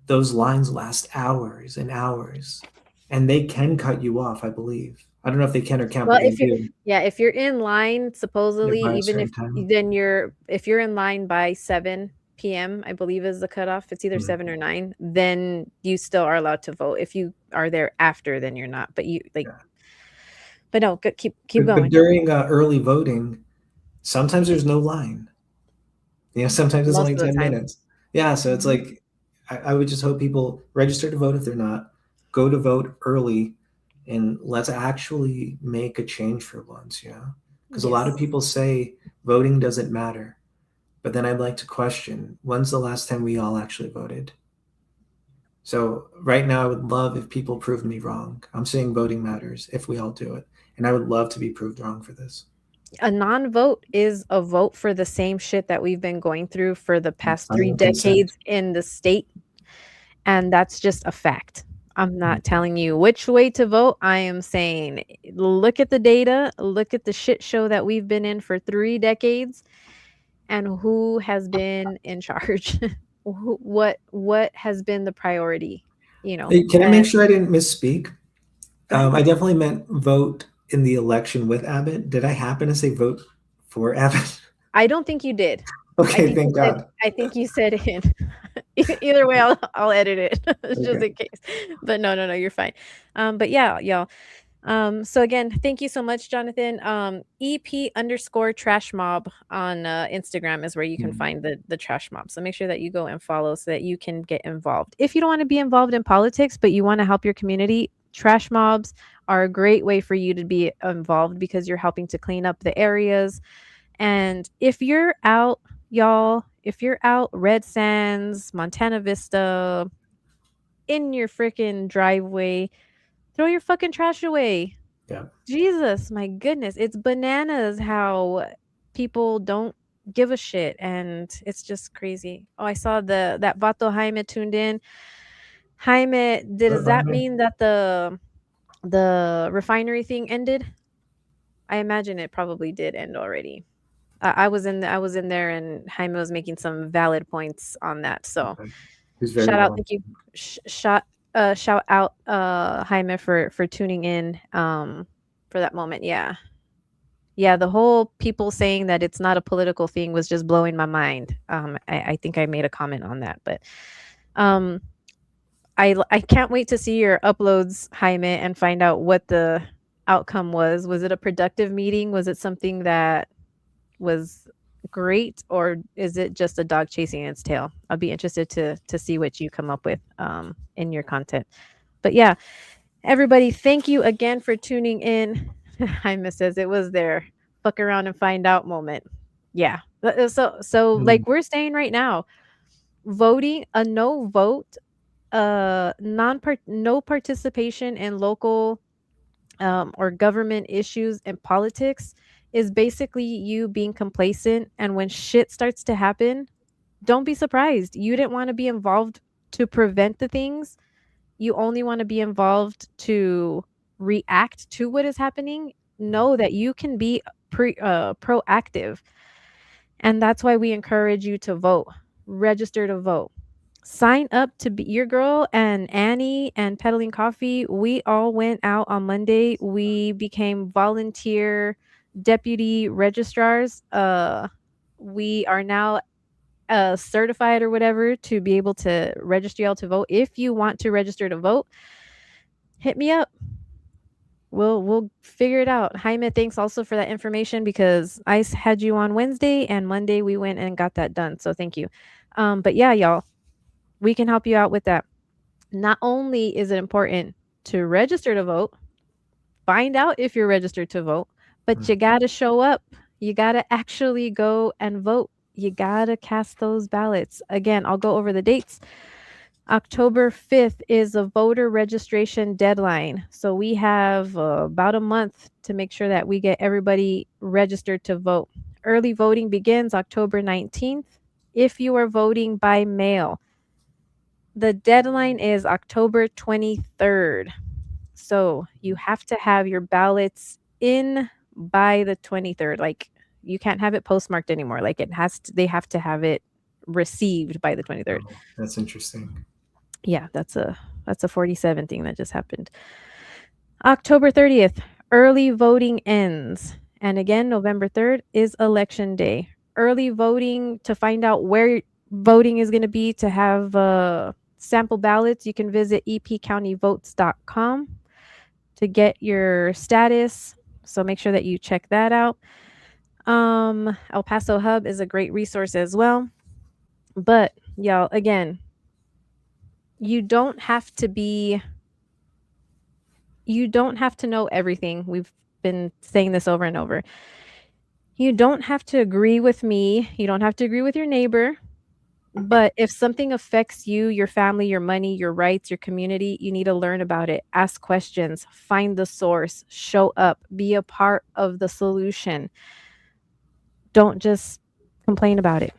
those lines last hours and hours, and they can cut you off, I believe. I don't know if they can or can't, Well, but they if you're do. yeah, if you're in line, supposedly, By a even certain if time. if you're in line by 7 p.m., I believe is the cutoff. It's either Mhm. 7 or 9, then you still are allowed to vote. If you are there after, then you're not. But you like, Yeah. but no, keep But going. during early voting, sometimes there's no line. Sometimes it's Most only of the 10 time. minutes. Yeah, so it's Mhm. like I would just hope people register to vote if they're not, go to vote early, and let's actually make a change for once, Because a lot of Yes. people say voting doesn't matter. But then I'd like to question, when's the last time we all actually voted? So right now, I would love if people proved me wrong. I'm saying voting matters if we all do it. And I would love to be proved wrong for this. A non-vote is a vote for the same shit that we've been going through for the past three Silent consent. decades in the state, and that's just a fact. I'm not telling you which way to vote. I am saying look at the data, look at the shit show that we've been in for 3 decades, and who has been in charge. What has been the priority, you know? Hey, can I make And sure I didn't misspeak? go ahead. I definitely meant vote in the election with Abbott. Did I happen to say vote for Abbott? I don't think you did. I Okay, think you thank said God. I think you said in. Either way, I'll edit it just Okay. in case. But no, no, no, you're fine. But yeah, y'all. So again, thank you so much, Jonathan. EP underscore trash mob on Instagram is where you can Mm, find the trash mob. So make sure that you go and follow so that you can get involved. If you don't want to be involved in politics, but you want to help your community, trash mobs are a great way for you to be involved because you're helping to clean up the areas. And if you're out, y'all, if you're out Red Sands, Montana Vista, in your freaking driveway, throw your fucking trash away. yeah. Jesus, my goodness. It's bananas how people don't give a shit, and it's just crazy. Oh, I saw that Vato Jaime tuned in. Jaime, does that mean that the refinery thing ended? I imagine it probably did end already. I was in there, and Jaime was making some valid points on that. So Okay. He's very shout out, well. thank you, shout out, Jaime for tuning in, for that moment. Yeah, yeah. The whole people saying that it's not a political thing was just blowing my mind. I think I made a comment on that, but um, I can't wait to see your uploads, Jaime, and find out what the outcome was. Was it a productive meeting? Was it something that was great, or is it just a dog chasing its tail? I'll be interested to see what you come up with in your content. But yeah, everybody, thank you again for tuning in. Jaime says it was their fuck around and find out moment. Yeah. So Mm, like we're saying right now, voting a no vote, no participation in local or government issues and politics is basically you being complacent. And when shit starts to happen, don't be surprised. You didn't want to be involved to prevent the things. You only want to be involved to react to what is happening. Know that you can be proactive. And that's why we encourage you to vote, register to vote. Sign up to be your girl and Annie and Peddling Coffee. We all went out on Monday. We became volunteer deputy registrars. We are now certified or whatever to be able to register y'all to vote. If you want to register to vote, hit me up. We'll figure it out. Jaime, thanks also for that information because I had you on Wednesday and Monday we went and got that done. So thank you. But yeah, y'all, we can help you out with that. Not only is it important to register to vote, find out if you're registered to vote, but mm. you got to show up. You got to actually go and vote. You got to cast those ballots. Again, I'll go over the dates. October 5th is a voter registration deadline. So we have about a month to make sure that we get everybody registered to vote. Early voting begins October 19th. If you are voting by mail, the deadline is October 23rd. So you have to have your ballots in by the 23rd. Like you can't have it postmarked anymore. Like they have to have it received by the 23rd. Oh, that's interesting. Yeah, that's a 47 thing that just happened. October 30th, early voting ends. And again, November 3rd is election day. Early voting to find out where voting is going to be to have sample ballots, you can visit epcountyvotes.com to get your status. So make sure that you check that out. El Paso Hub is a great resource as well. But y'all, again, you don't have to be you don't have to know everything. We've been saying this over and over. You don't have to agree with me. You don't have to agree with your neighbor. But if something affects you, your family, your money, your rights, your community, you need to learn about it. Ask questions, find the source, show up, be a part of the solution. Don't just complain about it.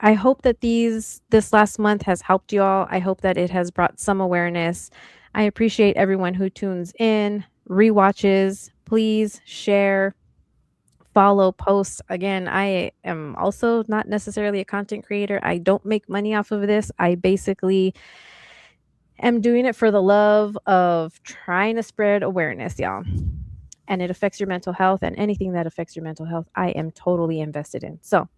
I hope that this last month has helped you all. I hope that it has brought some awareness. I appreciate everyone who tunes in, rewatches. Please share, follow, post. Again, I am also not necessarily a content creator. I don't make money off of this. I basically am doing it for the love of trying to spread awareness, y'all. And it affects your mental health, and anything that affects your mental health, I am totally invested in. So,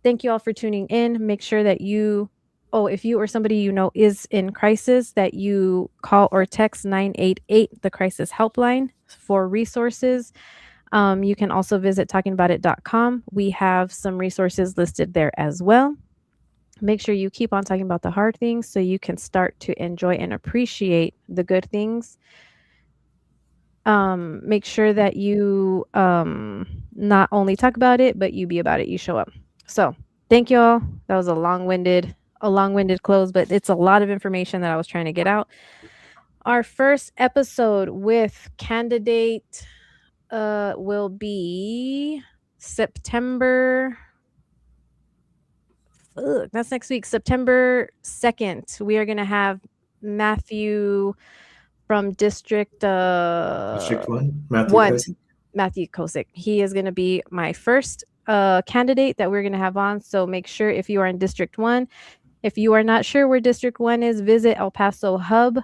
thank you all for tuning in. Make sure that if you or somebody you know is in crisis, that you call or text 988, the crisis helpline, for resources. You can also visit talkingboutit.com. We have some resources listed there as well. Make sure you keep on talking about the hard things so you can start to enjoy and appreciate the good things. Make sure that you not only talk about it, but you be about it, you show up. So thank you all. That was a long-winded close, but it's a lot of information that I was trying to get out. Our first episode with candidate will be September. That's next week, September 2nd. We are going to have Matthew from District District 1, Matthew 1, Cousy. Matthew Kosick. He is going to be my first candidate that we're going to have on. So make sure, if you are in District 1, if you are not sure where District 1 is, visit El Paso Hub.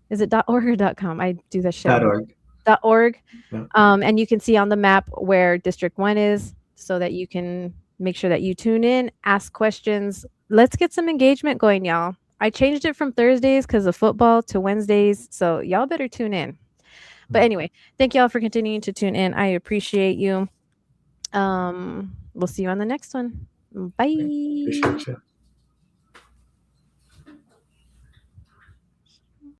Is it .org or .com? I do that shit. .org. .org. Yeah. And you can see on the map where District 1 is, so that you can make sure that you tune in, ask questions. Let's get some engagement going, y'all. I changed it from Thursdays because of football to Wednesdays, so y'all better tune in. But anyway, thank y'all for continuing to tune in. I appreciate you. We'll see you on the next one. Bye. Appreciate you.